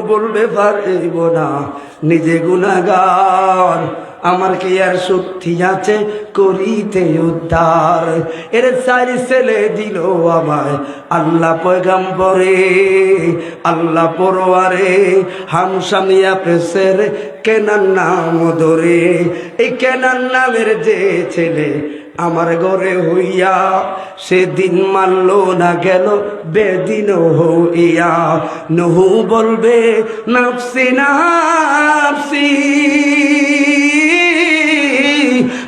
বলবে পারিব না নিজে গুনাহগার, আমার কি আর শক্তি আছে করিতে উদ্ধার। এর চারি ছেলে দিল আমায় আল্লাহ পয়গাম্বরে, আল্লাহ পরোয়ারে হামসামিয়া পেশের কেনান নাম ধরে। এই কেনান নামের যে ছেলে আমার ঘরে হইয়া সেদিন মানল না গেল বেদিন হইয়া। নহু বলবে নাফসি নাফসি,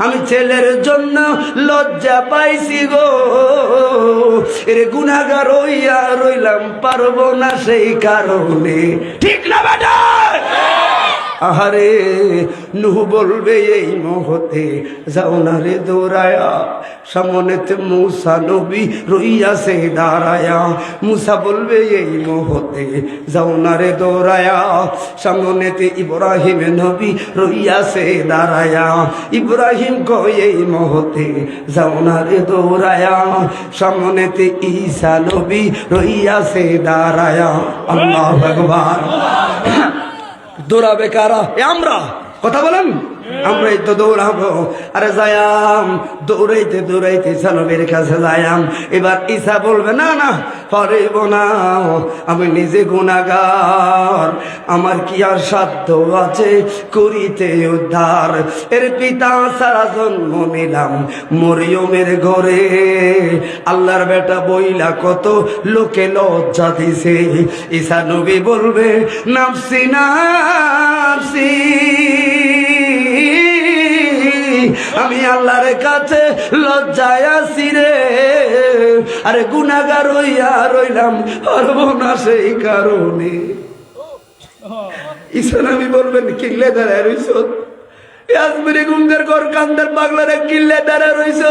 আমি ছেলের জন্য লজ্জা পাইছি গো, এর গুনাহগার হইয়া রইলাম পারবো না সেই কারণে। ঠিক না বেটা? আহারে নুহ বলবে এই মুহূর্তে যাও না রে দৌড়ায়া, সামনেতে মুসা নবী রইয়াছে দাঁড়ায়া। মুসা বলবে এই মুহূর্তে যাও না রে দৌড়ায়া, সামনেতে ইব্রাহিম নবী রইয়াছে দাঁড়ায়া। ইব্রাহিম কয় এই মুহূর্তে যাও না রে দৌড়ায়া, সামনেতে ঈসা নবী রইয়াছে দাঁড়ায়া। আল্লাহু আকবার। দৌড়াবে কারা? আমরা। কথা বলেন, আমরাই তো দৌড়াবো। আরে যায়াম দৌড়াইতে দৌড়াইতে নবীর কাছে যায়াম। এবার ঈসা বলবে না না পারিব না, আমি নিজে গুনাহগার, আমার কি আর সাধ্য আছে করিতে উদ্ধার। এর পিতা ছাড়া জন্ম নিলাম মরিয়মের ঘরে, আল্লাহর বেটা বইলা কত লোকে লজ্জা দিছে। ঈসা নবী বলবে নাফসি নাফসি, আমি আল্লাহর কাছে লজ্জায় আছি রে, আরে গুনাহগার হইয়া রইলাম পারবো না সেই কারণে। ঈসা নবী বলবেন কিল্লে দাঁড়ায় রইছ, আজমিরি গুমদের ঘর কান্দার পাগলারে কিল্লে দাঁড়ায় রইছ,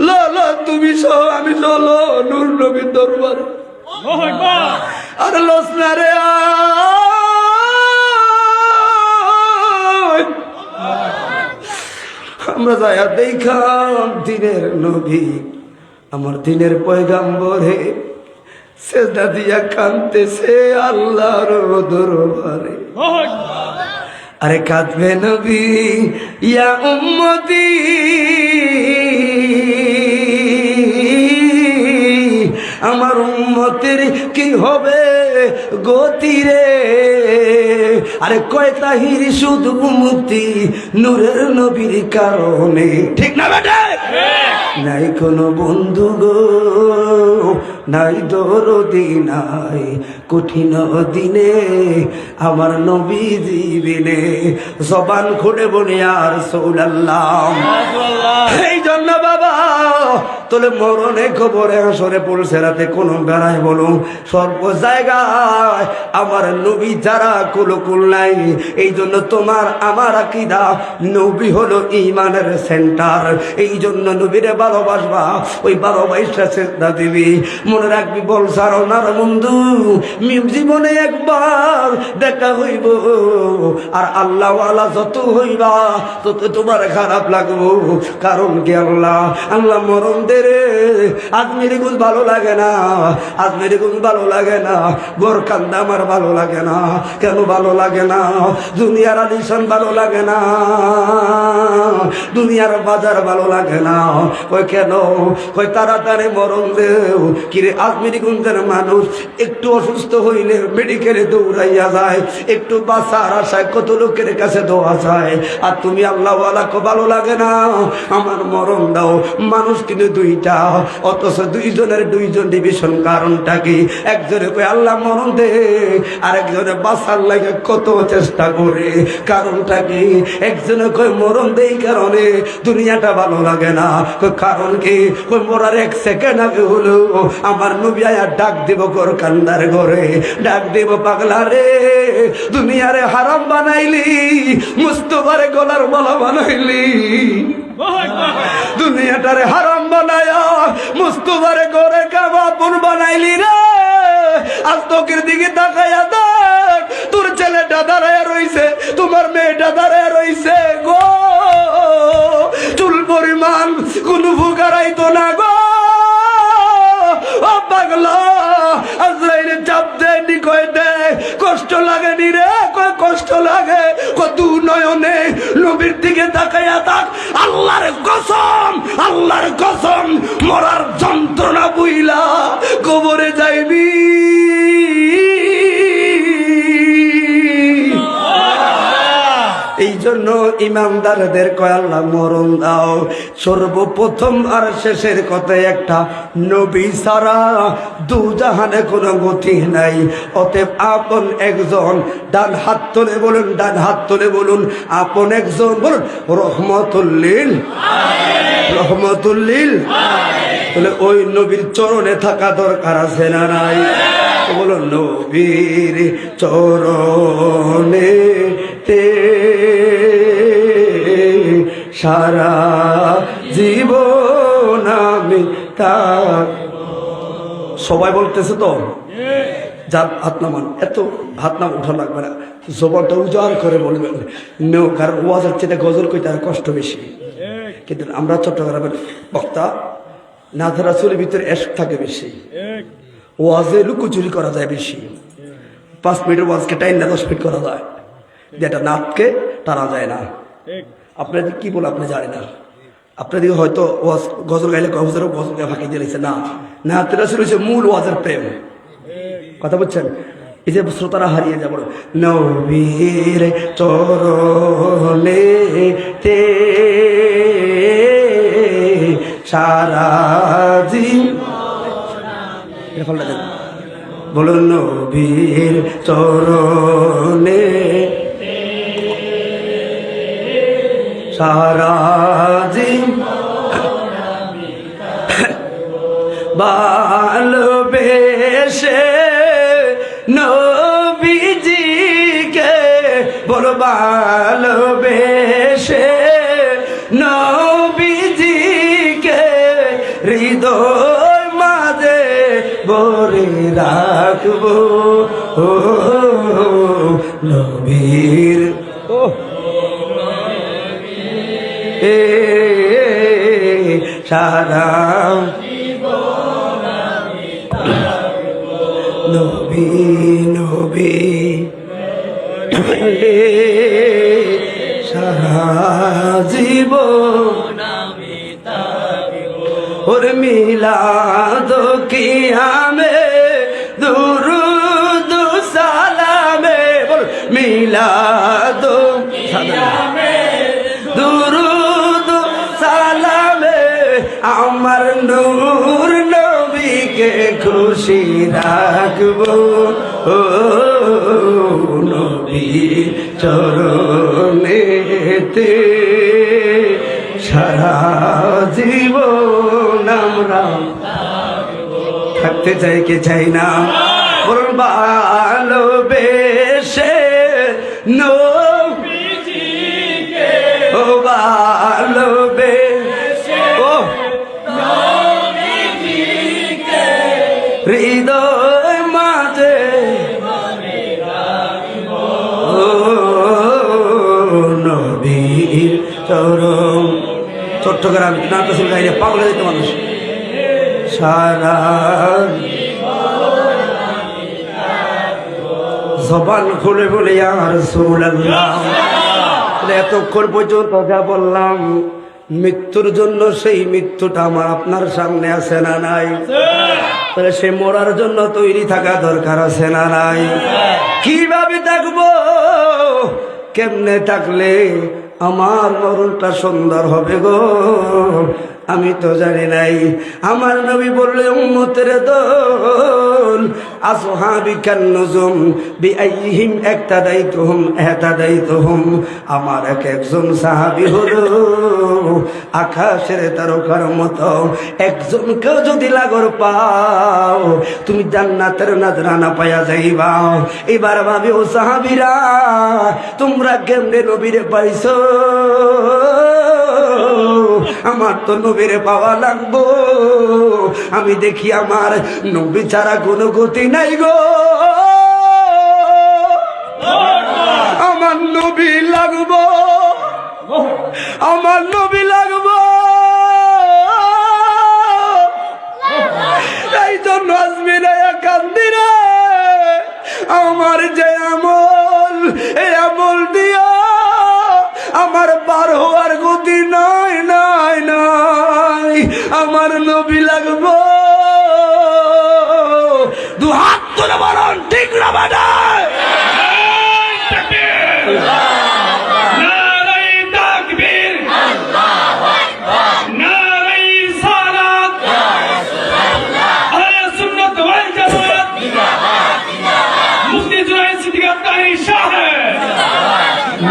লো লো তুমি সহ আমি চলো নূর নবীর দরবার। আর লস না রে আমরা যায়া দেখাম দিনের নবী, আমার দিনের পয়গাম্বরে সেজদা দিয়া কাঁদতেছে আল্লাহর দরবারে। আরে কাঁদবে নবী ইয়া উম্মতি, আমার উম্মতের কি হবে গতি রে। আরে কয় তাহির শুধু মুক্তি নূরের নবীর কারণে। ঠিক না বেটা? নাই কোনো বন্ধু গো, নাই দরদি, নাই কঠিন দিনে আমার নবী জীবনে জবান খুলে বলে আর রাসূলুল্লাহ। এই জন্য বাবা তোলে মরণে খবরে আসরে পড়ছে রাতে কোন বেড়ায় বলুন সর্ব জায়গায় আমার নবী যারা কুলকুল নাই। এই জন্য তোমার আমার আকীদা নবী হলো ঈমানের সেন্টার। এই জন্য নবীরে ভালোবাসবা, ওই ভালোবাসা সেজদা দিবি। মনে রাখবি বল সারো না বন্ধু, জীবনে একবার দেখা হইব, আর আল্লাহ ওয়ালা যত হইবা তত তোমার খারাপ লাগবো। কারণ কি আল্লাহ আল্লাহ মরণ দে রে। আজমিরি গুল ভালো লাগে না, আজমিরি গুল ভালো লাগে না, গোরকান্দা আমার ভালো লাগে না। কেন ভালো লাগে না? দুনিয়ার আলিশান ভালো লাগে না, দুনিয়ার বাজার ভালো লাগে না। ওই কেন? ওই তাড়াতাড়ি মরণ দেও। কিরে আজমিরি গুঞ্জের মানুষ একটু অসুস্থ হইলে মেডিকেলে দৌড়াইয়া যায়, একটু বাঁচার আশায় কত লোকের কাছে দোয়া যায়। আর তুমি আল্লাহ ওয়ালাকে ভালো লাগে না, আমার মরণ দাও। মানুষ কিন্তু দুইটা, অথচ দুইজনের দুইজন ডিভিশন। কারণটা কি? একজনে কই আল্লাহ মরণ দে, আরেকজনে বাঁচার লাগে কত চেষ্টা করে। কারণটা কি? একজনে কই মরণ দেই কারণে দুনিয়াটা ভালো লাগে না। কারণ কি? কই মরার এক সেকেন্ড আগে হলো আমার নবী আয়া ডাক দিব গোরকান্দার ঘরে, ডাক দিব পাগলা রে দুনিয়ারে হারাম বানাইলি, মুস্তফারে গলার মালা বানাইলি, দুনিয়াটারে হারাম বানায়া মুস্তফারে ঘরে কাবাপুর বানাইলি রে। আজ তোকের দিকে তাকাইয়া দেখ, তোর ছেলেটা দাঁড়ায় রইছে, তোমার মেয়েটা দাঁড়ায় রইছে গো, চুল পরিমাণ কোন ফুকারাইতো না গো। ও পাগলা আজরাইলে চাপ দেয়নি কয় দেখ কষ্ট লাগে নি রে? কয় কষ্ট লাগে। দু নয়নে নবীর দিকে তাকাইয়া থাক। আল্লাহর কসম, আল্লাহর কসম, মরার যন্ত্রণা বুইলা কবরে যাইবি। এই জন্য ইমানদারদের কয় আল্লাহ মরণ দাও। সর্বপ্রথম আর শেষের কথায় একটা, নবী ছাড়া দুজাহানে কোনো গতি নাই। অতএব আপন একজন, ডান হাত তুলে বলুন, ডান হাত তুলে বলুন, আপন একজন বলুন রহমতুল্লিল, রহমতুল্লিল। তাহলে ওই নবীর চরণে থাকা দরকার আছে না নাই? বলো নবীর চরণে সারা জীবন আমি তার। সবাই বলতেছে তো, যার হাত নামান, এত হাত নাম উঠা লাগবে না, জবানটা উজাড় করে বলবেন। কারণ ওয়াজের চেয়ে গজল কইতে আর কষ্ট বেশি। কিন্তু আমরা চট্টগ্রামের বক্তা, নাথ রাসূলের ভিতরে এশক থাকে বেশি, ওয়াজে লুকোচুরি করা যায় বেশি। 5 মিনিটের ওয়াজকে টাইম না 10 মিনিট করা যায়, যেটা নাথকে টানা যায় না। আপনাদের কি বলে আপনি জানেন না। আপনাদের হয়তো ওয়াজ গজল গাইলে গজল গায়ে ফাঁকি দিয়েছে না, নাথ রাসূল হচ্ছে মূল ওয়াজের প্রেম। কথা বলছেন? এই যে শ্রোতারা হারিয়ে যাব, নবীর চরণে সারা জীবন, বলুন নবীর চরণে সারা জীবন ভালোবেসে নবীজিকে, বলো ভালোবেসে নবীজিকে হৃদয় মাঝে ভরে রাখবো। ও নবীর সারা নবী নবী সারা জীবন ওর মিলাদ কিয়ামে দুরুদ সালামে, বল মিলাদ কিয়ামে দুরুদ সালামে আমার নূর নবীকে খুশি রাখবো। ও নবী চরণেতে সারা জীবন আমরা থাকতে চাই কি চাই না? বলুন ভালোবেসে নবীজিকে, ও ভালোবেসে ও নবীজিকে হৃদয় মাঝে, ও নবীর চরণ। চট্টগ্রাম নাথ রাসূল গাইলে পাগল হয়ে যেত মানুষ। সারা জবান খুলে বলে ইয়া রাসূলুল্লাহ। এতক্ষণ পর্যন্ত যা বললাম, মৃত্যুর জন্য সেই মৃত্যুটা আমার আপনার সামনে আছে না নাই? তাহলে সে মরার জন্য তৈরি থাকা দরকার আছে না নাই? কিভাবে থাকবো? কেমনে থাকলে আমার মরণটা সুন্দর হবে গো? আমি তো জানি নাই। আমার নবী বললে উম্মতের দল, আসহাবি কান নুজুম বিআইহিম ইক্তাদাইতুহুম ইহতাদাইতুহুম। আমার এক একজন সাহাবী হলো আকাশের তারকার মতো। একজনকেও যদি লাগর পাও, তুমি জান্নাতের নজরানা পাইয়া যাইবা। এবার ভাবি ও সাহাবীরা, তোমরা কেমনে নবীরে পাইছো? আমার তো নবীরে পাওয়া লাগবো। আমি দেখি আমার নবী ছাড়া কোনো গতি নাই গো। আমার নবী লাগবো, আমার নবী লাগবো। এই জন্য আজমিরে কান্দিরে আমার আমার যে আমল, এই আমল দিয়া আমার বার হওয়ার গতি নাই নাই নাই। আমার নবী লাগবো। দু হাত তুলে বলুন ঠিক না বানায়।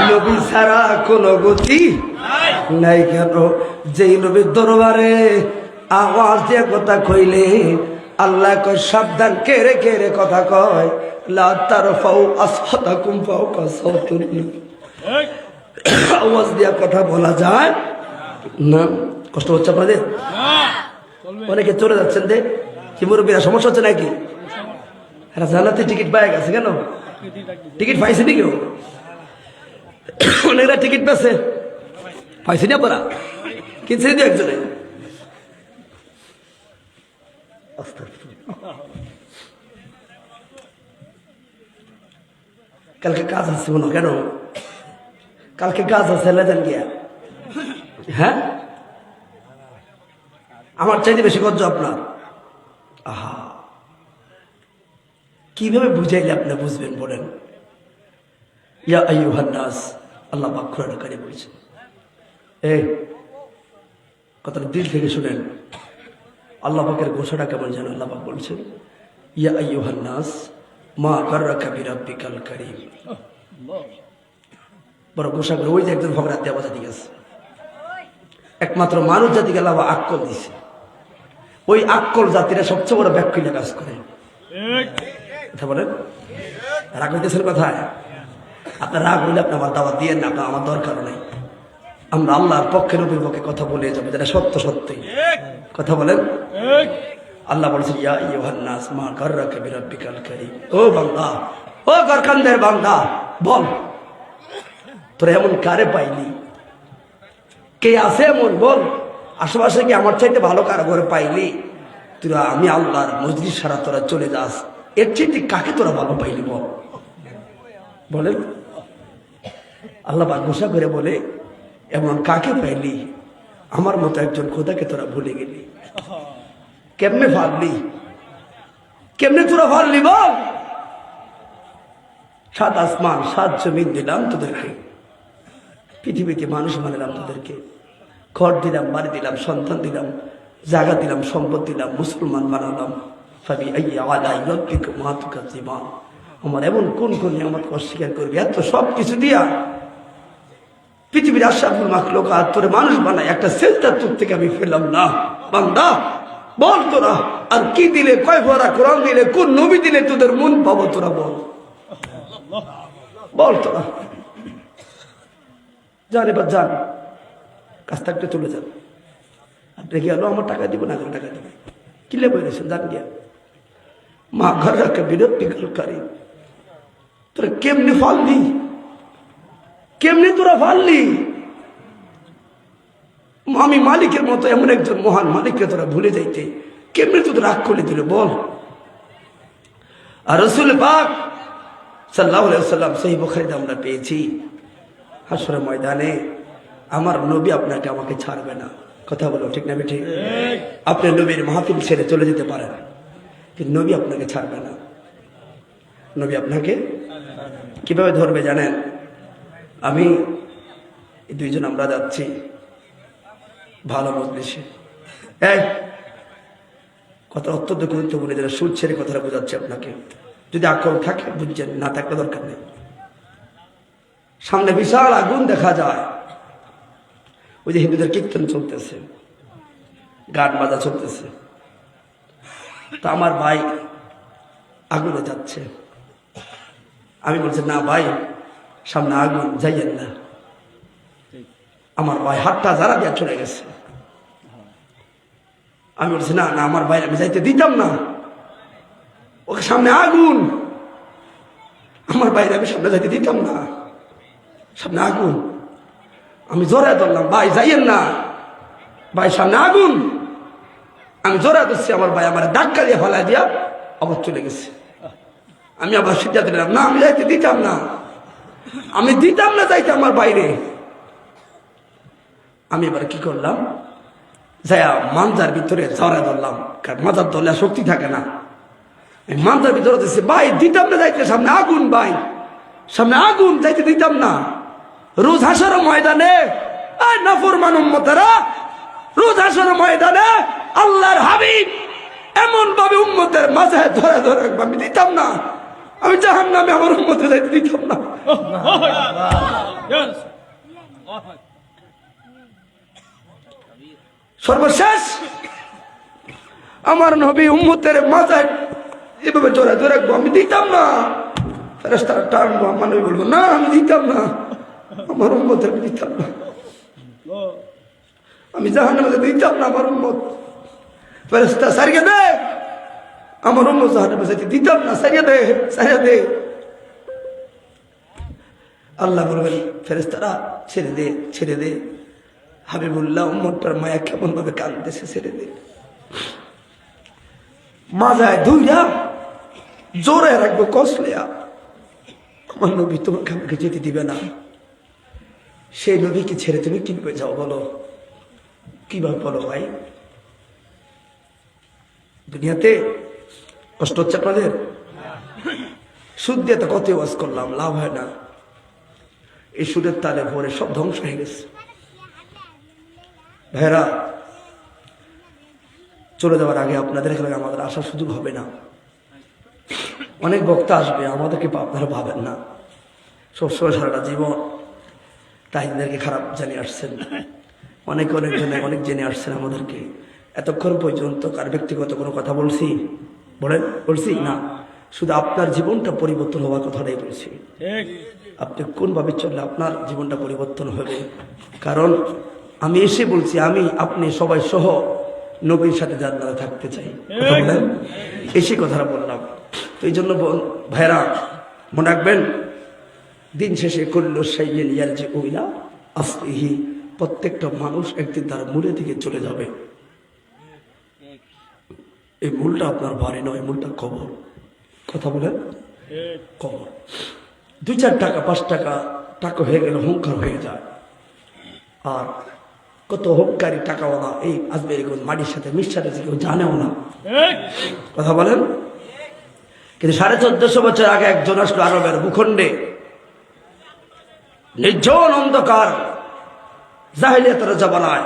নবী ছাড়া কোনো গতি নাই কেন? যেই নবীর দরবারে আওয়াজ দিয়ে কথা কইলে আল্লাহ কয় সাবধান, কেড়ে কেড়ে কথা কয়। লা তারফাউ আসওয়াতাকুম ফাওকা সাওতিন নবী। আওয়াজ দিয়ে কথা বলা যায় না। কষ্ট হচ্ছে আপনাদের? অনেকে চলে যাচ্ছেন দে, কি মুরব্বীরা সমস্যা হচ্ছে নাকি? এরা জানাতে টিকিট পায় গেছে কেন? টিকিট পাইছে নি কেউ? অনেকরা টিকিট পেয়েছে, পাইছে না পড়া কিনছে দু একজনে। কালকে কাজ আছে মনে কেন? কালকে কাজ আছে লেদেন গিয়া। হ্যাঁ, আমার চাইতে বেশি গজ্জ আপনার। আহা, কিভাবে বুঝাইলে আপনি বুঝবেন বলেন? ইয়া আইয়ুহান নাস, আল্লাহ পাক কোরআনে কারিমে বলেছেন। এই কথাটা দিল থেকে শুনেন। আল্লাহ পাকের ঘোষণা কেমন যেন? আল্লাহ পাক বলছেন, ইয়া আইয়ুহান নাস মা গাররাকা বিরাব্বিকাল কারীম। বড় ঘোষণা করে ওই যে একজন ভগরাত দেওয়া জাতি গেছে, একমাত্র মানুষ জাতিকে আল্লাহ আক্কল দিছে। ওই আক্কল জাতিরা সবচেয়ে বড় ব্যাকুলে কাজ করে। কথা বলেন, রাগ হইতেছেন কথায়? আপনার রাগ হইলে আপনি আমার দাওয়াত দিয়ে না, আপনার আমার দরকার নেই। আমরা আল্লাহর পক্ষে নবীর পক্ষে কথা বলে যাবো, যেটা সত্য সত্যই কথা বলেন। আল্লাহ বলছেন, ইয়া আইয়ুহান নাস মা গাররাকা বিরাব্বিকাল কারীম। ও বান্দা, ও গরকান্দের বান্দা, বল তোরা এমন কারে পাইলি? কে আছে এমন? বল আশেপাশে কি আমার চাইতে ভালো কারো ঘরে পাইলি? তোরা আমি আল্লাহর মজলিস সারা তোরা চলে যাস, এর চাইতে কাকে তোরা ভালো পাইলি? বল বলেন। আল্লাহ পাক ঘোষণা করে বলে, এমন কাকে পাইলি? আমার মতো একজন খোদাকে তোরা ভুলে গেলি। কেমনে পারলি? কেমনে তোরা পারলি? বল। সাত আসমান সাত জমিন দিলাম তোদেরকে, পৃথিবীতে মানুষ বানালাম তোদেরকে, ঘর দিলাম, বাড়ি দিলাম, সন্তান দিলাম, জায়গা দিলাম, সম্পদ দিলাম, মুসলমান বানালাম। আমার এমন কোন কোন নিয়ামতকে অস্বীকার করবি? এত সব কিছু দিয়া পৃথিবীর আশরাফুল মাখলুকাত তোরে মানুষ বানায়, একটা সেজদা তোর থেকে আমি পেলাম না। বান্দা বল তোরা আর কি দিলে, কয় ভরা কোরআন দিলে, কোন নবী দিলে তোদের মন পাবো? তোরা বল, বল তোরা। যান এবার যান, কাজ থাকতে চলে যান। আপনি গেল আমার টাকা দিব না, টাকা দিব কিলে বলেছেন? যান গিয়া। মা গাররাকা বিরাব্বিকাল কারীম। তোরা কেমনে ফাললি? কেমনে তোরা ফাললি? আমি মালিকের মতো এমন একজন মহান মালিককে তোরা ভুলে যাইতে কেমনে তোদের রাগ করে দিল? বল। আর রাসূল পাক সাল্লাল্লাহু আলাইহি ওয়াসাল্লাম সহিহ বুখারীতে আমরা পেয়েছি, হাসরের ময়দানে আমার নবী আপনাকে আমাকে ছাড়বে না। কথা বলো ঠিক না বেঠিক? আপনি নবীর মাহফিল ছেড়ে চলে যেতে পারেন, কিন্তু নবী আপনাকে ছাড়বে না। নবী আপনাকে কিভাবে ধরবে জানেন? আমি দুইজন আমরা যাচ্ছি ভালো মজলিসে, এই কথা অত্যন্ত গুরুত্বপূর্ণ, যারা সুদ ছেড়ে কথাটা বোঝাচ্ছে আপনাকে। যদি আগ্রহ থাকে বুঝছেন, না থাকলে দরকার নেই। সামনে বিশাল আগুন দেখা যায়, ওই যে হিন্দুদের কীর্তন চলতেছে, গান বাজা চলতেছে। তো আমার ভাই আগুনে যাচ্ছে, আমি বলছি না ভাই সামনে আগুন, যাইয়েন না। আমার ভাই হাতটা যারা দিয়ে চলে গেছে। আমি বলছি না না আমার ভাই আমি যাইতে দিতাম না, ওকে সামনে আগুন, আমার বাইরে আমি সামনে যাইতে দিতাম না, সামনে আগুন। আমি জোরে ধরলাম, ভাই যাইয়েন না, ভাই সামনে আগুন। আমি জোরে ধরছি, আমার ভাই আমার ধাক্কা দিয়ে ফেলা দিয়া আবার চলে গেছে। আমি আবার সিদ্ধান্ত নিলাম, না আমি যাইতে দিতাম না, আমি দিতাম না যাইতে আমার বাইরে। আমি এবার কি করলাম, যাইয়া মানজার ভিতরে জড়াই ধরলাম, কারণ মাজার ধরলে শক্তি থাকে না। মানজার ভিতরে দিচ্ছে, ভাই দিতাম না যাইতে, সামনে আগুন, ভাই সামনে আগুন, যাইতে দিতাম না। রোজ হাসর ময়দানে নাফরমান উম্মতেরা, রোজ হাসর ময়দানে আল্লাহর হাবিব এমন ভাবে উম্মতের মাঝে ধরে ধরে আমি দিতাম না, আমি জাহান্নামে আমার উম্মতে যাইতে দিতাম না। সর্বশেষ আমার নবী উম্মতের মাথায় এভাবে জোরে জোরে রাখবো, আমি দিতাম না। ফেরেশতারা টানবো, আমার নবী বলবো, না আমি দিতাম না, আমার উম্মতের দিতাম না, আমি জাহান্নামে দিতাম না আমার উম্মত। ফেরেশতা সারিয়ে দে, আমার উম্মত জাহান্নামে যেতে দিতাম না, সারিয়ে দে, সারিয়ে দে। আল্লাহ বলবেন, ফেরেশতারা ছেড়ে দে, ছেড়ে দে। হাবিবুল্লাহ উম্মতটার মায়া কেমন ভাবে কাঁদতেছে, ছেড়ে দে। মাজায় ধুইরা জোরে রাখবো, কসলিয়া আমার নবী তোমাকে আমাকে যেতে দিবে না। সেই নবীকে ছেড়ে তুমি কিভাবে যাও বলো, কিভাবে বলো ভাই? দুনিয়াতে কষ্ট হচ্ছে আপনাদের? সুদ দিয়ে তো কত ওয়াজ করলাম, লাভ হয় না। এই সুদের তালে ভরে সব ধ্বংস হয়ে গেছে। ভাইরা, চলে যাওয়ার আগে আপনাদের এখানে আমাদের আসার সুযোগ হবে না। অনেক বক্তা আসবে, আমাদেরকে আপনারা ভাবেন না। সবসময় সারাটা জীবন তাহিনদেরকে খারাপ জানিয়ে আসছেন, অনেক জনে অনেক জেনে আসছেন আমাদেরকে। এতক্ষণ পর্যন্ত কার ব্যক্তিগত কোনো কথা বলছি? বলছি না, শুধু আপনার জীবনটা পরিবর্তন হওয়ার কথাটাই বলছি। আপনি কোনভাবে চললে আপনার জীবনটা পরিবর্তন হবে। কারণ আমি এসে বলছি, আমি আপনি সবাই সহ নবীর সাথে জান্নাতে থাকতে চাই। কথা বলেন, এসে কথাটা বললাম। তো এই জন্য ভাইরা মনে রাখবেন, দিন শেষে করলো সাইয়েল ইয়ারজি ওইলা আসলিহি, প্রত্যেকটা মানুষ একদিন তার মূলে থেকে চলে যাবে। এই মূলটা আপনার বাড়ি নয়, মূলটা কবর। কথা বলেন, কবর। 2-4 টাকা 5 টাকা টাকা হয়ে গেলে অহংকার হয়ে যায়। আর কত অহংকারী টাকাওয়ালা এই আসবে এরকম মাটির সাথে মিশাতে কেউ জানেও না। কথা বলেন। কিন্তু 1450 বছর আগে একজন আসলো আরবের ভূখণ্ডে, নির্জন অন্ধকার জাহিলিয়াতের জমানায়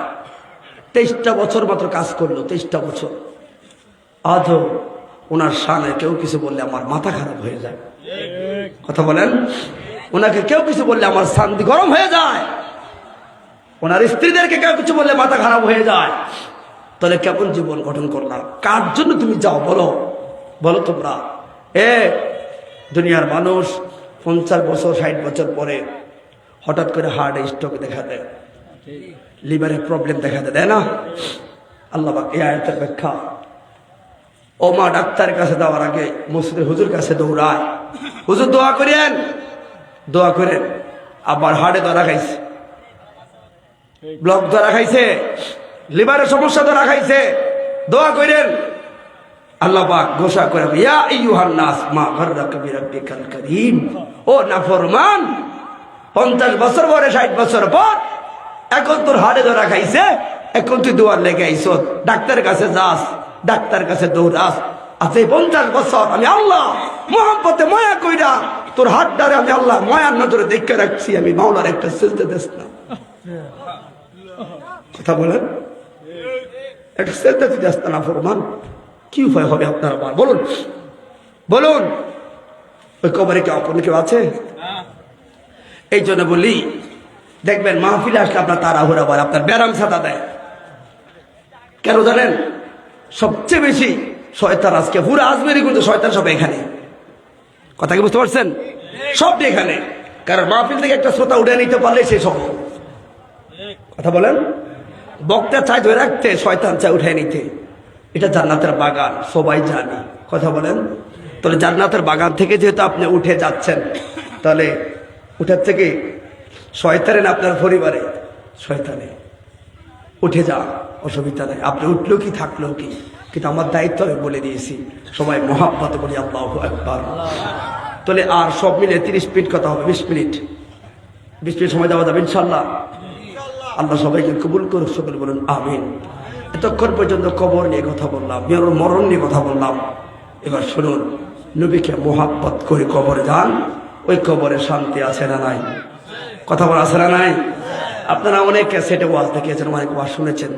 23টা বছর মাত্র কাজ করলো, 23টা বছর। আজও ওনার শানে কেউ কিছু বললে আমার মাথা খারাপ হয়ে যায়। কথা বলেন। ওনাকে কেউ কিছু বললে আমার শান্তি গরম হয়ে যায়। ওনার স্ত্রীদেরকে কেউ কিছু বললে মাথা খারাপ হয়ে যায়। তাহলে কেমন জীবন গঠন করলাম? কার জন্য তুমি যাও বলো, বলো তোমরা। দুনিয়ার মানুষ 50 বছর 60 বছর পরে হঠাৎ করে হার্ট স্ট্রোক দেখা দেয়, লিভারের প্রবলেম দেখা দেয় না? আল্লাহ পাক এই আয়াতের ব্যাখ্যা, ও মা ডাক্তারের কাছে যাওয়ার আগে মসজিদের হুজুর কাছে দৌড়ায়, হুজুর দোয়া করেন, দোয়া করেন। আবার হার্টে ধরা খাইছে, ব্লক ধরা খাইছে, লিভারের সমস্যা ধরা খাইছে, দোয়া করেন। আল্লাহ পাক ঘোষণা করে, ইয়া আইয়ুহান নাস মা গাররাকা বিরাব্বিকাল কারীম। ও নাফরমান, 50 বছর পরে 60 বছর পর এখন তোর হাড়ে ধরা খাইছে, এখন তুই দোয়ার লেগে আইছ, ডাক্তারের কাছে যাস, ডাক্তারের কাছে দৌড়াস। আচ্ছা, 50 বছর আমি আল্লাহ মোহাম্মতে মায়া কইরা তোর হাতটারে আমি আল্লাহ মায়ার নজরে দেখে রাখছি, আমি মাওলার একটা সিজদা দিস না। কথা বলেন, একটা সিজদা তুই দিস না ফরমান, কি উপায় হবে আপনার আমার? বলুন, বলুন। ওই কবরে কি আপন কেউ আছে? এই জন্য বলি, দেখবেন মাহফিলে আসলে আপনার তাড়াহুড়া বলে, আপনার ব্যারাম ছাতা দেয়। কেন জানেন? সবচেয়ে বেশি শয়তান আজকে পুরো আজমেরি কিন্তু শয়তান সব এখানে। কথা কি বুঝতে পারছেন? সব এখানে। কারণ মাহফিল থেকে একটা শ্রোতা উঠে নিতে পারলে সে সব। কথা বলেন। বক্তা চাই ধরে রাখতে, শয়তান চাই উঠে নিতে। এটা জান্নাতের বাগান, সবাই জানি। কথা বলেন। তাহলে জান্নাতের বাগান থেকে যেহেতু আপনি উঠে যাচ্ছেন, তাহলে উঠার থেকে শয়তানে না আপনার পরিবারে? শয়তানে। উঠে যা, অসুবিধা নেই। আপনি উঠলো কি থাকলো কি, কিন্তু আমার দায়িত্ব আমি বলে দিয়েছি, সবাই মহাব্বত বলি আল্লাহু আকবার। তাহলে আর সব মিলে 30 মিনিট কথা হবে, 20 মিনিট সময় দেওয়া যাবে ইনশাল্লাহ। আল্লাহ সবাইকে কবুল করুক, সকলে বলুন আমিন। এতক্ষণ পর্যন্ত কবর নিয়ে কথা বললাম, মরণ নিয়ে কথা বললাম। এবার শুনুন, নবীকে মোহাব্বত করে কবরে যান, ওই কবরে শান্তি আছে না নাই? কথা বলা আছে না নাই? আপনারা অনেক ক্যাসেটে ওয়াজ দেখিয়েছেন, অনেক ওয়াজ শুনেছেন,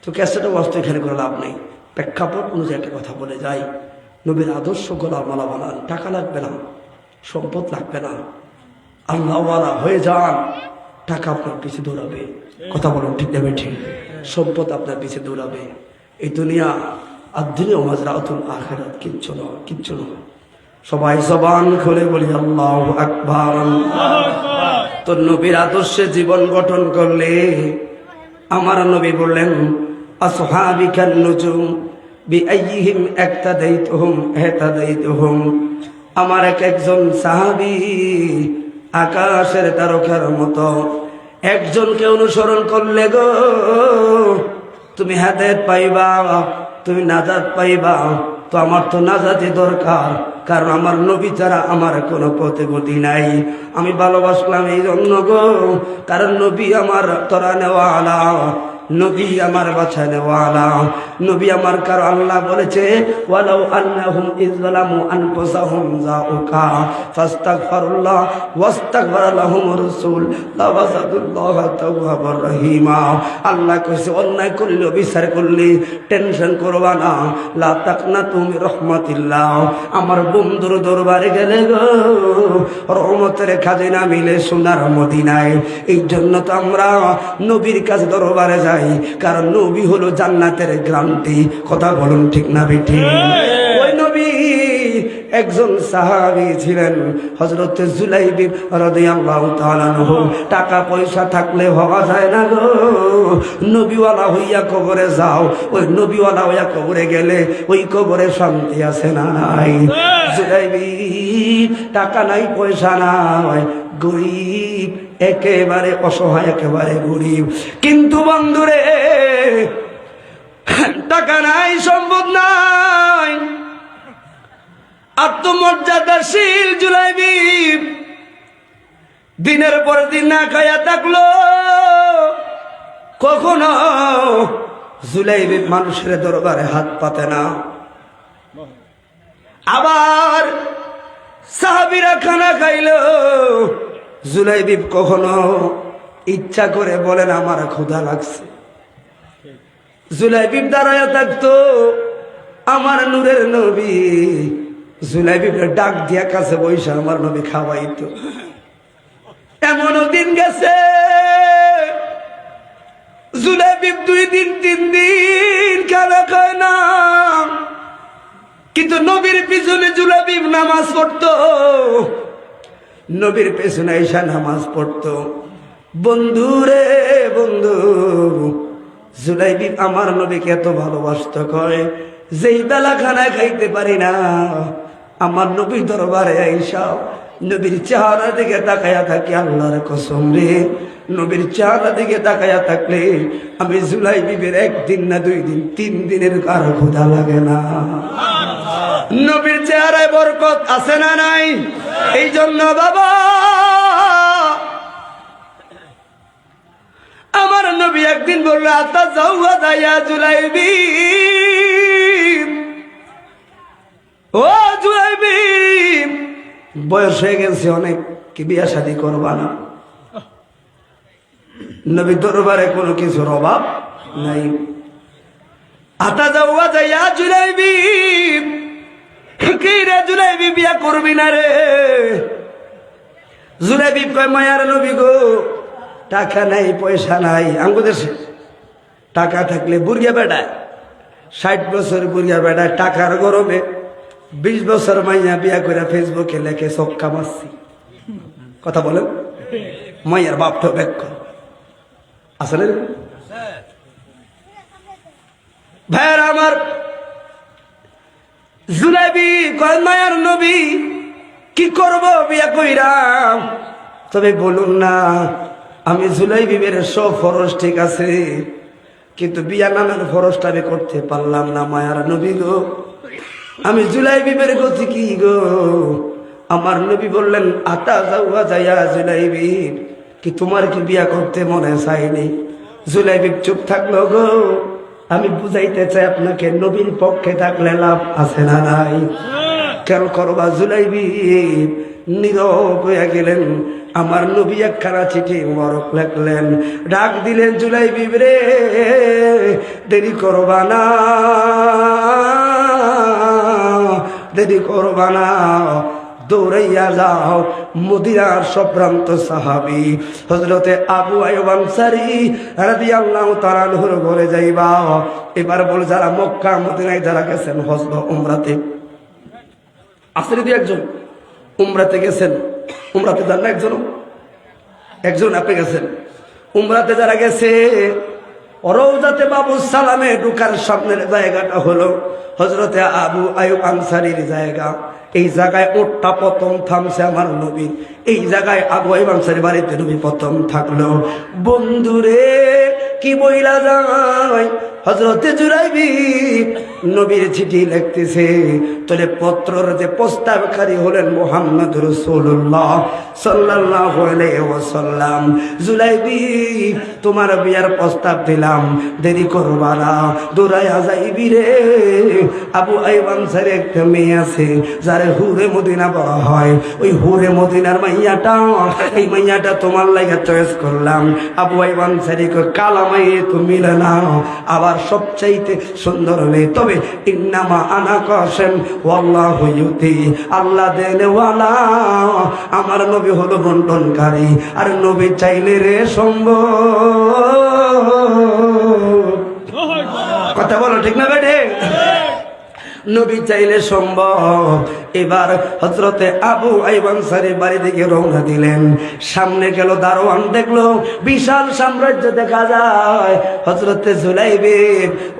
তো ক্যাসেটে ওয়াজ তো এখানে করে লাভ নেই। প্রেক্ষাপট অনুযায়ী একটা কথা বলে যাই, নবীর আদর্শ গলার মালা বানান, টাকা লাগবে না, সম্পদ লাগবে না, আল্লাহওয়ালা হয়ে যান, টাকা আপনার পিছে দৌড়াবে। কথা বলুন ঠিক না ঠিক? সম্পদ আপনার পিছে দৌড়াবে। এই দুনিয়া আর দুনিয়া মাজরাতুল আখিরাত, কিচ্ছু নয়, কিচ্ছু নয়। সবাই জবান খুলে বলি আল্লাহু আকবার। তো নবীর আদর্শে জীবন গঠন করলে আমার নবী বললেন আসহাবিকান নুজুম বিআইয়িহিম ইক্তাদাইতুহুম ইহতাদাইতুহুম। আমার একজন সাহাবী আকাশের তারকার মতো, একজনকে অনুসরণ করলে গো তুমি হেদায়েত পাইবা, তুমি নাজাত পাইবা। তো আমার তো নাজাতি দরকার, কারণ আমার নবী ছাড়া আমার কোনো প্রতিগতি নাই। আমি ভালোবাসলাম এই জন্য গো, কারণ নবী আমার তোরা নেওয়ালা, নবী আমার বাঁচানেওয়ালা, নবী আমার। কারো আল্লাহ বলেছে ওয়ালাউ আন্নাহুম ইযলামু আনফুসাহুম যাউকা ফাস্তাগফিরুল্লাহ ওয়াস্তাগফারা লাহুমুর রাসূল লাওয়াজাদুল্লাহ তাওয়াবার রহিমা। আল্লাহ কইছে অন্যায় করলে, বিচার করলে টেনশন করবা না, লা তাকনাতু মির রাহমাতিল্লাহ। আমার বন্ধুর দরবারে গেলে গো রহমতের খাজানা মিলে সোনার মদিনায়। এই জন্য তো আমরা নবীর কাছে দরবারে যাই, কারণ নবী হলো জান্নাতের গ্যারান্টি। কথা বলুন ঠিক না বেঠি? ওই নবী একজন সাহাবী ছিলেন হযরত জুলাইবি রাদিয়াল্লাহু তাআলা আনহু। টাকা পয়সা থাকলে হওয়া যায় না গো, নবীওয়ালা হইয়া কবরে যাও। ওই নবীওয়ালা হইয়া কবরে গেলে ওই কবরে শান্তি আছে না নাই? জুলাইবি টাকা নাই, পয়সা নাই, গরিব, একেবারে অসহায়, একেবারে গরিব। কিন্তু বন্ধুরে, টাকা নাই, সম্পদ নাই, আত্মমর্যাদাশীল জুলাইবি দিনের পর দিন না খায়া থাকলো। কখনো জুলাইবি মানুষের দরবারে হাত পাতে না। আবার সাহাবীরা খানা খাইলো, জুলাইবি কখনো ইচ্ছা করে বলেন আমার ক্ষুধা লাগছে। জুলাইবি দাঁড়ায় থাকতো, আমার নূরের নবী জুলাইবি ডাক দিয়া কাছে বইসা আমার নবী খাওয়াইতো। এমনও দিন গেছে জুলাইবি 2 দিন 3 দিন খানা খায় না, কিন্তু নবীর পিছনে জুলাইবি নামাজ পড়তো, নবীর পেছনে এসে নামাজ পড়তো। বন্ধু রে বন্ধু, জুলাইবি আমার নবীকে এত ভালোবাসতো, কয় যেই বেলা খানা খাইতে পারি না, আমার নবীর দরবারে আইসা নবীর চেহারা দিকে তাকায়া থাকি। আল্লাহর কসম রে, নবীর চেহারা দিকে তাকায়া থাকলে আমি জুলাইবির 1 দিন না 2 দিন 3 দিনের কার ক্ষুধা লাগে না। নবীর চেহারায় বরকত আছে না নাই? এই জন্য বাবা আমার নবী একদিন বলল আতাজাওয়াজা ইয়া জুলাইবি, ও জুলাইবি বয়স হয়ে গেছে অনেক, কি বিয়া শাদী করবা না? নবী দরবারে কোনো কিছুর অভাব নাই। আতাজাওয়াজা ইয়া জুলাইবি, কি রে জুলাইবি বিয়া করবি না রে? জুলাইবি কয় মায়ার নবী গো, টাকা নাই, পয়সা নাই। আঙ্গু দেশে টাকা থাকলে বুড়িয়া বেড়ায়, 60 বছর বুড়িয়া বেড়ায়, টাকার গরমে 20 বছর মাইয়া বিয়া করে ফেসবুকে লেখে চক্কা মারছি। কথা বলেন, মাইয়ার বাপটা ব্যাখ্য আসলে ভাইয়ের আমার। জুলাইবি কয় মায়ার নবী কি করব বিয়া কইরাম, তবে বলুন না আমি জুলাইবির সব ফরজ ঠিক আছে, কিন্তু বিয়া নামের ফরজটা আমি করতে পারলাম না। মায়ার নবী গো, আমি জুলাইবিবের গতি কি গো? আমার নবী বললেন, আতা যাওয়া যাইয়া জুলাইবি, কি তোমার কি বিয়া করতে মনে চাইনি? জুলাইবি চুপ থাকলো গো। আমি বুঝাইতে চাই আপনাকে, নবীর পক্ষে থাকলে লাভ আছে না নাই? কেন করবা? জুলাইবি নীরব হয়ে গেলেন। আমার নবী একখানা চিঠি মরক লেখলেন, ডাক দিলেন, জুলাইবি রে, দেরি করবা না, দেরি করবা না, দৌড়াইয়া যাও মদিনার সম্ভ্রান্ত সাহাবী হযরতে আবু আইয়ুব আনসারী রাদিয়াল্লাহু তাআলা আনহুর ঘরে যাইবা। এবার বল, যারা মক্কা মদিনায় যারা গেছেন হজ বা উমরাতে, আসলে দুই একজন উমরাতে গেছেন, উমরাতে যান না একজন আপনি গেছেন উমরাতে, যারা গেছে রওজাতে বাবু সালামে ঢুকার সামনের জায়গাটা হলো হযরতে আবু আইয়ুব আনসারীর জায়গা। এই জায়গায় ওটটা প্রথম থামছে আমার নবী, এই জায়গায় আবু আইয়ুব আনসারী বাড়িতে নবী প্রথম থাকলো। বন্ধুরে কি বইলা যায়, হযরতে জুলাইবি নবীর চিঠি লিখতেছে, তলে পত্রর যে প্রস্তাবকারী হলেন মুহাম্মদ রাসূলুল্লাহ সাল্লাল্লাহু আলাইহি ওয়াসাল্লাম। জুলাইবি, তোমার বিয়ার প্রস্তাব দিলাম, দেরি করবা না, দৌড়াইয়া যাইবি রে। আবু আইয়ুব আনসারী একটা মেয়ে আছে যারে হুরে মদিনা বলা হয়, ওই হুরে মদিনার মাইয়াটা, এই মাইয়াটা তোমার লাগা চয়েস করলাম। আবু আইয়ুব আনসারী কয়, কালা মাইয়ে তো মিলে না, আবার সবচাইতে সুন্দর মেয়ে, তবে ইন্নামা আনা কাসেম ওয়াল্লাহু ইউতি, আল্লাহ দেনওয়ালা, আমার নবী হলো বন্টনকারী, আর নবী চাইলে রে সম্ভব। কথা বলো ঠিক না বেঠে? নবী চাইলে সম্ভব। এবার হযরতে আবু আইয়ুব আনসারী বাড়ি দিকে রওনা দিলেন। সামনে গেল, দারোয়ান দেখলো বিশাল সাম্রাজ্য দেখা যায়। হযরতে জুলাইবি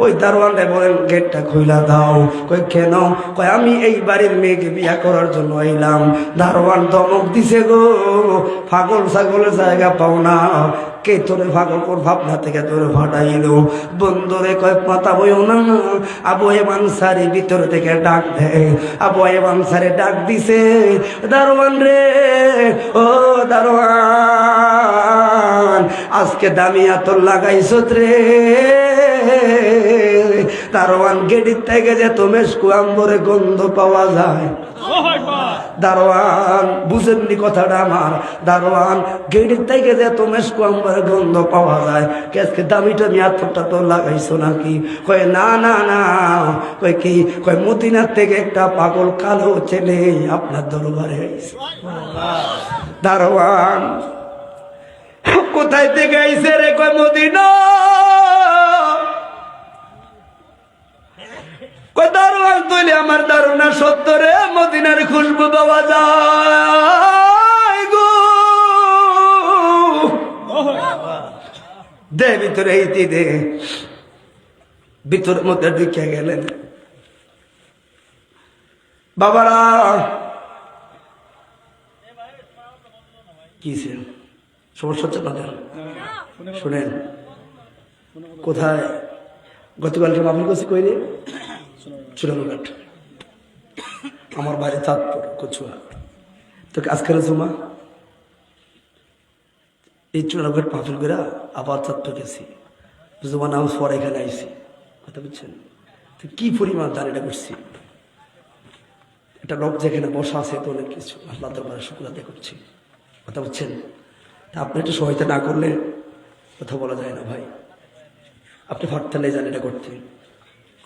ওই দারোয়ানকে বলেন, গেটটা খুইলা দাও। কই কেন? কই আমি এই বাড়ির মেয়েকে বিয়া করার জন্য আইলাম। দারোয়ান ধমক দিছে গো, পাগল ছাগলের জায়গা পাও না, কে তোরে পাগল কোন ভাবনা থেকে তোরে ফাটাইল? বন্ধুরে কয়, মাথা বইও না। আবু আইয়ুব আনসারী ভিতর থেকে ডাক দেয়। আবু আইয়ুব আনসারী ডাক দিছে, দারোয়ান রে, ও দারোয়ান, আজকে দামি আতর লাগাইছত রে। দারোয়ান, গেটির থেকে যে তোমেশকু আম্বরে গন্ধ পাওয়া যায়। দারোয়ান, বুঝেননি কথাটা আমার? দারোয়ান, গেটের থেকে যে তোমেশকু আম্বরে গন্ধ পাওয়া যায়, আজকে দামিটা নিয়ে আতরটা তো লাগাইছো নাকি? কয় না না না। কয় কি? কয় মদিনার থেকে একটা পাগল কালো ছেলে আপনার দরবারে আইছে। দারোয়ান, কোথায় থেকে আইছে রে? কয় মদিনা। দারোয়ান, তুইলে আমার ধারণা সত্য রে, মদিনার খুশবু পাওয়া যায় গো। দে ভিতরে, এইটি দে। ভিতরের মধ্যে ঢুকে গেলেন। বাবারা কি সমস্যা হচ্ছে না? শুনেন, কোথায় গতকালকে মাফিল করছি কই রে? চুলানুঘাট, আমার বাড়ি চাঁদপুর কচুয়া। তো আজকের জমা এই চুলানুঘাট মাহফিল করে আবার চাঁদপুর গেছি, জমা নাম পরে এখানে আইসি। কথা বুঝছেন? তো কি পরিমাণ দাঁড়িয়ে করছি, এটা লোক যেখানে বসা আছে তো অনেক কিছু আল্লাহ দরবারে শুকর আদায় করছি। কথা বুঝছেন? তা আপনি একটু সহায়তা না করলে কথা বলা যায় না ভাই। আপনি ফাটতালে যান এটা করতে।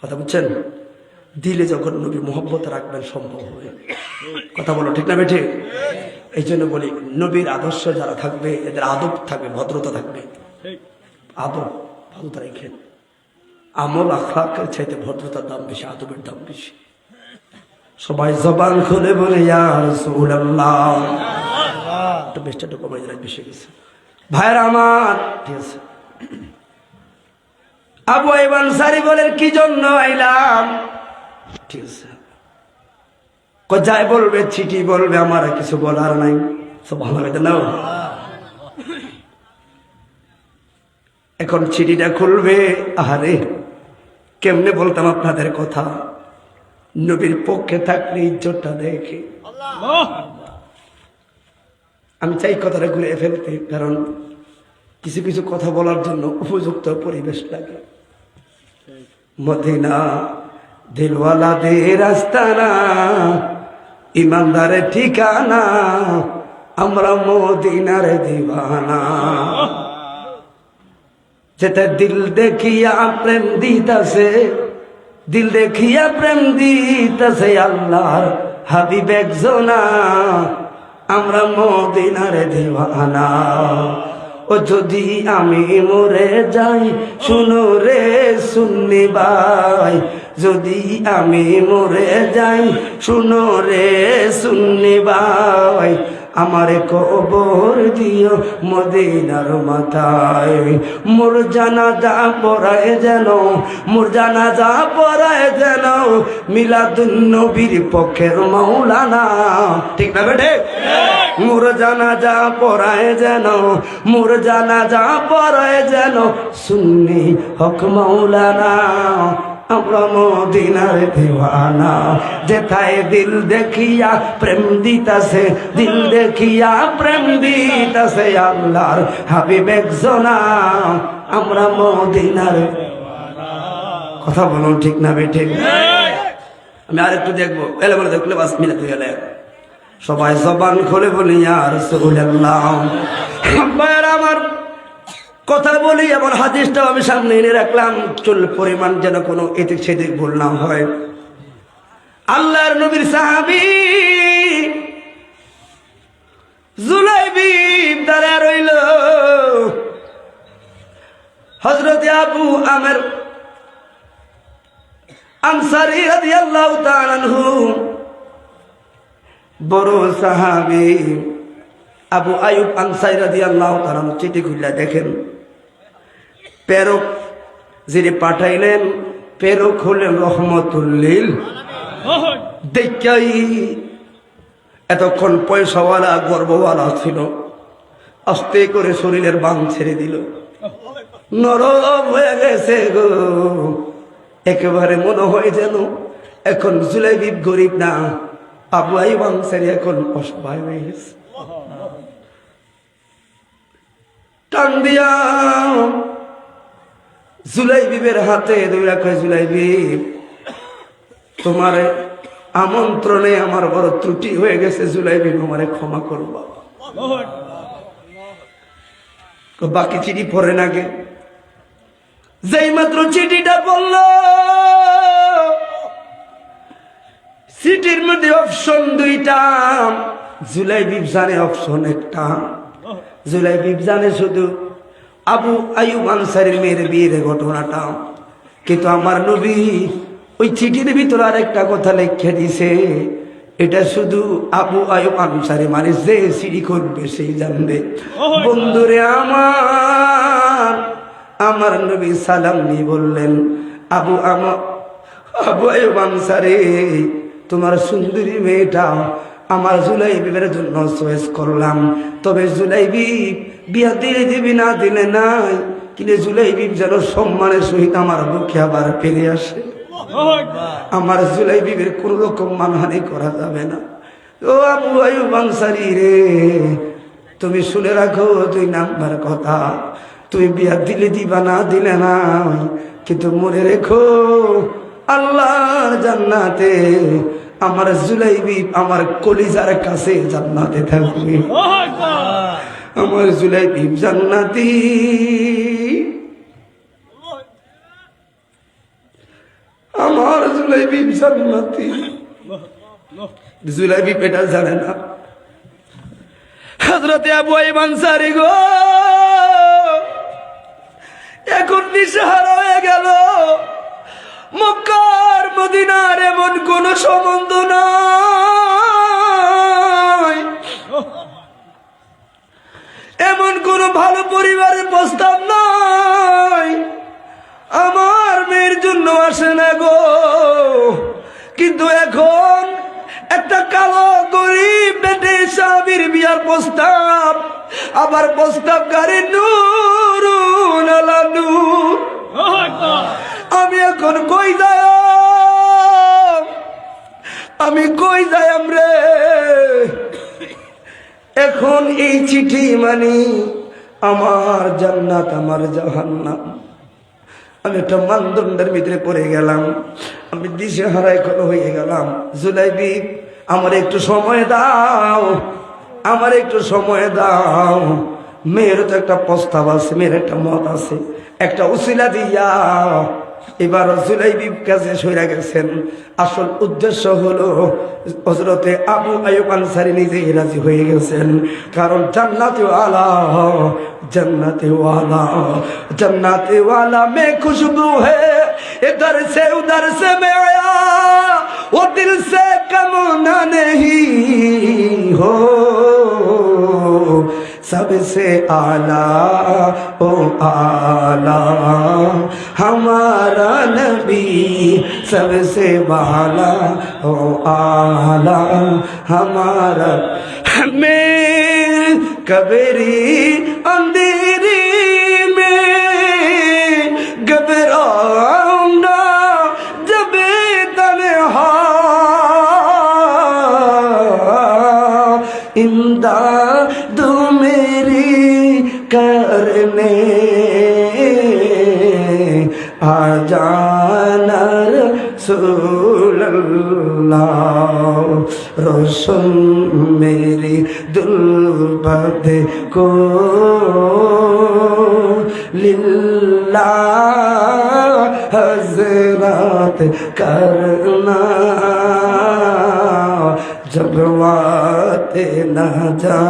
কথা বুঝছেন? দিলে যখন নবীর মোহব্বত রাখবেন সম্ভব হবে। কথা বলো ঠিক না বেঠে? এই জন্য বলি, নবীর আদর্শ যারা থাকবে এদের আদব থাকবে, ভদ্রতা থাকবে। আদব ভদ্রতা রেখেন। আমল আখলাকের চাইতে ভদ্রতার দাম বেশি, আদবের দাম বেশি। সবাই জবান খুলে বলে ইয়া রাসূলুল্লাহ। একটু বেশটা কমাই দিলে বেশি গেছে ভাইরা আমার। ঠিক আছে, আবু আইয়ুব আনসারী বলেন, কি জন্য আইলাম? ঠিক আছে, যাই বলবে, চিঠি বলবে, আমার কিছু বলার নাই। সব ভালো হইতে নাও। এখন চিঠিটা খুলবে, আহারে কেমনে বলতাম আপনাদের কথা, নবীর পক্ষে থাকলে ইজ্জতটা দেখে। আমি চাই কথাটা ঘুরে ফেলতে, কারণ কিছু কিছু কথা বলার জন্য উপযুক্ত পরিবেশ লাগে। মদিনা দিলওয়ালাদের আস্তানা, ইমানদারের ঠিকানা, আমরা মদিনার দিওয়ানা। যেটা দিল দেখিয়া প্রেম দিতাছে, দিল দেখিয়া প্রেম দিতাছে আল্লাহর হাবিব একজনা, আমরা মদিনার দিওয়ানা। ও যদি আমি মরে যাই শুনো রে সুন্নি ভাই, যদি আমি মরে যাই শুনো রে সুন্নি ভাই, আমারে কবর দিও মদিনার মাথায়। মোর জানাজা পড়ায় যেন, মোর জানাজা পড়ায় যেন মিলাদুন নবীর পক্ষের মাওলানা। ঠিক না বেটে? মোর জানাজা পড়ায় যেন, মোর জানাজা পড়ায় যেন সুন্নি হক মাওলানা, আমরা মদিনার দিওয়ানা। যেথায় দিল দেখিয়া প্রেম দিতাছে, দিল দেখিয়া প্রেম দিতাছে আল্লাহর হাবিব একজনা, আমরা মদিনার। কথা বলুন ঠিক না বেঠে? আমি আরেকটু দেখবো, এলে বলে দেখলে বাস মিলাতে গেলে সবাই জবান খুলে বলি ইয়া রাসূলুল্লাহ। আমার কথা বলি, এমন হাদিসটাও আমি সামনে এনে রাখলাম, চুল পরিমাণ যেন কোনো এদিক সেদিক ভুল না হয়। আল্লাহর নবীর সাহাবী জুলাইবিব দাঁড়ায় রইল। হযরত আবু আমের আনসারী রাদিয়াল্লাহু তাআলা আনহু, বড় সাহাবী আবু আয়ুব আনসারী রাদিয়াল্লাহু তাআলা চিঠি খুলে দেখেন, প্রেরক যিনি পাঠাইলেন, প্রেরক হলেন রহমতুল লিল আলামিন। দেখাই এতক্ষণ পয়সাওয়ালা গর্বওয়ালা ছিল, আস্তে করে শরীরের বাং ছেড়ে দিল, নরম হয়ে গেছে গো। একেবারে মনে হয় যেন এখন জুলাইবিব গরিব না, আবু আয়ুব আনসারী এখন অসহায় হয়ে গেছে। টান দিয়া জুলাইবিবের হাতে দুইরা কয়, জুলাইবিব তোমার আমন্ত্রণে আমার বড় ত্রুটি হয়ে গেছে, জুলাইবিব আমারে ক্ষমা করো বাবা। বাকি চিঠি পড়ে নাগে, যেই মাত্র চিঠিটা পড়ল, চিঠির মধ্যে অপশন দুইটা, জুলাইবিব জানে অপশন একটা। জুলাইবিব জানে শুধু আবু আয়ুব আনসারীর মেয়ের বিয়ের ঘটনাটা, কিন্তু আমার নবী ওই চিঠির ভিতরে আরেকটা কথা লিখে দিছে, এটা শুধু আবু আয়ুব আনসারী মানে যে চিঠি করবে সেই জানবে। বন্ধুরে আমার, আমার নবী সালাম নিয়ে বললেন, আবু আয়ুব আনসারী, তোমার সুন্দরী মেয়েটা আমার জুলাইবিবের জন্য চয়েস করলাম, তবে জুলাইবিব বিয়া দিলে দিবি না দিলে নাই, কিন্তু জুলাইবিব যেন সম্মানের সহিত আমার বুকে আবার ফিরে আসে। আমার জুলাইবিবের কোন রকম মানহানি করা যাবে না। ও আবু আয়ুব আনসারী রে, তুমি শুনে রাখো 2 নাম্বার কথা, তুমি বিয়া দিলে দিবা না দিলে না, কিন্তু মনে রেখো আল্লাহর জান্নাতে আমার জুলাইবিব আমার কলিজার কাছে জান্নাতে থাকবে। আমার জুলাইবিব জান্নাতি, আমার জুলাইবিব জান্নাতি। জুলাইবিব এটা জানে না। হযরত আবু আয়ুব আনসারী গো, এখন দিশেহারা হয়ে গেল। মক্কার মদিনার এমন কোন সম্বন্ধ নাই, এমন কোন ভালো পরিবারের প্রস্তাব নাই, আমার মেয়ের জন্য আসে না গো। কিন্তু এখন একটা কালো গরিব বেটে সাহাবীর বিয়ার প্রস্তাব আবার প্রস্তাবকারী নূরুন আলা নূর। আমি এখন কই যাই, আমি কই যাইম রে? এখন এই চিঠি মানে আমার জান্নাত আমার জাহান্নাম। আমি একটা মানদণ্ডের ভিতরে পড়ে গেলাম, আমি দিশে হারা এখন হয়ে গেলাম। জুলাইবি আমার একটু সময় দাও, আমার একটু সময় দাও। মেয়ের তো একটা প্রস্তাব আছে, মেয়ের একটা মত আছে, একটা উসিলা দিয়া এবার জুলাইবির কাছে সইরা গেছেন। আসল উদ্দেশ্য হলো হযরতে আবু আইয়ুব আনসারী নিজেই রাজি হয়ে গেছেন। কারণ জান্নাতে ওয়ালা, जन्नत वाला, जन्नत वाला में खुशबू है, इधर से उधर से मैं आया, वो दिल से कम ना नहीं हो, सबसे आला ओ आला हमारा नबी, सबसे वाला ओ आला हमारा। मैं कबरी अंधेरी में घबराऊंगा जब तन्हा, इमदाद मेरी करने आ जाना रसूल अल्लाह, रोशन मेरी दुल्बद को लिल्लाह हज़रत करना, जब वाते न जा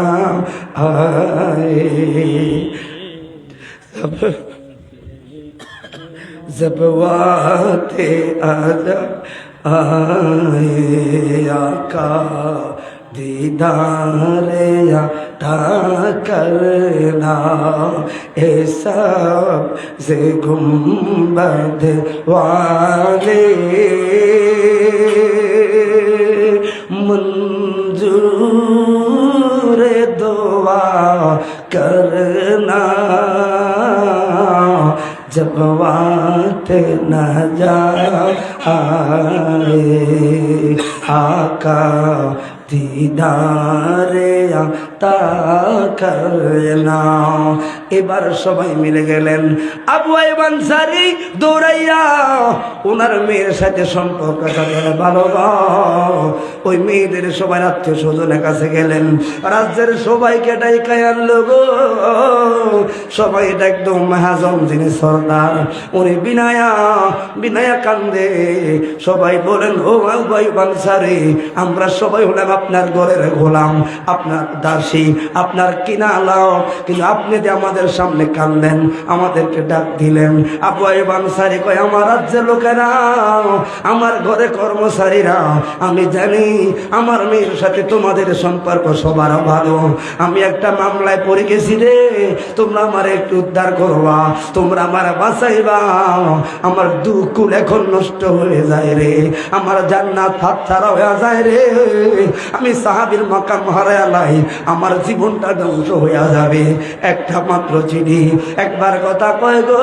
आए, जब वाते आजा आए, आका दीदार अता करना, ऐसा से गुंबद वाले मंजूर दुआ करना, जब वात न जा आए, आका दीदारे आता करना। এবার সবাই মিলে গেলেন। আবু আইয়ুব আনসারী দৌড়াইয়া ওনার মেয়ের সাথে সম্পর্ক ভালো, ওই মেয়েদের সবাই আত্মীয় স্বজনের কাছে গেলেন। রাজ্যের সবাইকে ডাইকাই আনলো গো, সবাই এটা একদম মহাজন যিনি সর্দার, উনি বিনায়া বিনায়া কান্দে। সবাই বলেন, ও আবু আইয়ুব আনসারী, আমরা সবাই হলাম আপনার ঘরের গোলাম, আপনার দাসী, আপনার কিনা লাও, কিন্তু আপনি যে আমাদের সামনে কাঁদলেন, আমাদেরকে ডাক দিলেন। আবু আইয়ুব আনসারী কয়, আমার রাজ্যের লোকেরা, আমার ঘরে কর্মচারীরা, আমি জানি আমার মেয়ের সাথে তোমাদের সম্পর্ক সবার ভালো। আমি একটা মামলায় পড়ে গেছি রে, তোমরা আমার একটু উদ্ধার করবা, তোমরা আমার বাঁচাইবা। আমার দুকুল এখন নষ্ট হয়ে যায় রে, আমার জান্নাত হাতছাড়া হয়ে যায় রে, আমি সাহাবীর মাকাম হারায়ালাই, আমার জীবনটা ধ্বংস হয়ে যাবে। একটা মাত্র চিঠি, একবার কথা কয় গো,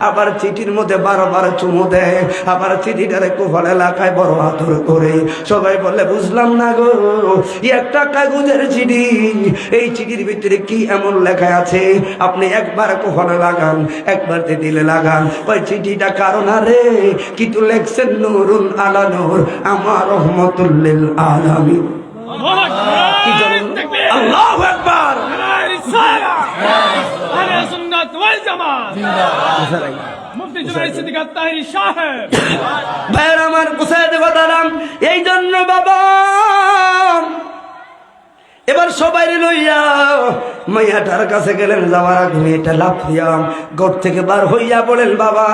আবার চিঠির মধ্যে বারবার চুমু দেয়, আবার চিঠিটারে কুফল এলাকায় বড় আদর করে। সবাই বলে, বুঝলাম না গো, একটা কাগজের চিঠি, এই চিঠির ভিতরে কি এমন লেখা আছে? আপনি একবার কুফলে লাগান, একবার দিলে লাগান। ওই চিঠিটা কারণ রে, কিন্তু লেখছেন নূরুন আলা নূর, আমার রহমতুল লিল আলামিন। কি জানেন? আল্লাহু আকবার। আহলে সুন্নাত ওয়াল জামাত মুফতি জুনাইদ সিদ্দিক আত-তাহেরি সাহেব। ভাইরা আমার, বুঝাইতে পারলাম। এই জন্য বাবা এবার সবাই লইয়া মাইয়াটার কাছে গেলেন। যাওয়ার আগে মেয়েটা লাফ দিয়া ঘর থেকে বার হইয়া বলেন, বাবা